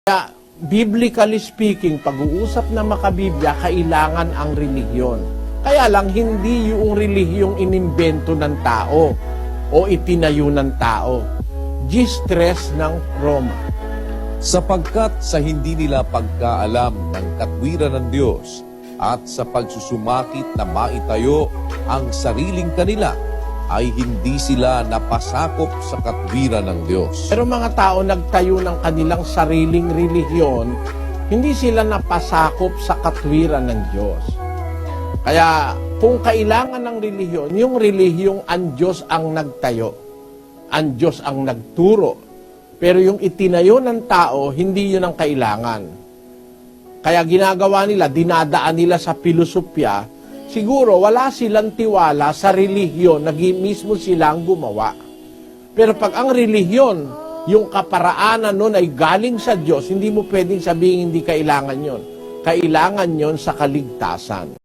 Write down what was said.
Kaya, biblically speaking, pag-uusap na makabiblia, kailangan ang relihiyon. Kaya lang, hindi yung relihiyong inimbento ng tao o itinayo ng tao. G-stress ng Roma. Sapagkat sa hindi nila pagkaalam ng katwiran ng Diyos at sa pagsusumakit na maitayo ang sariling kanila, ay hindi sila napasakop sa katwiran ng Diyos. Pero mga tao nagtayo ng kanilang sariling relihiyon, hindi sila napasakop sa katwiran ng Diyos. Kaya kung kailangan ng relihiyon, yung relihiyong ang Diyos ang nagtayo, ang Diyos ang nagturo. Pero yung itinayo ng tao, hindi yun ang kailangan. Kaya ginagawa nila, dinadaan nila sa filosofya, siguro wala silang tiwala sa relihiyon na mismo silang gumawa. Pero pag ang relihiyon, yung kaparaanan nun ay galing sa Diyos, hindi mo pwedeng sabihin hindi kailangan yon. Kailangan yon sa kaligtasan.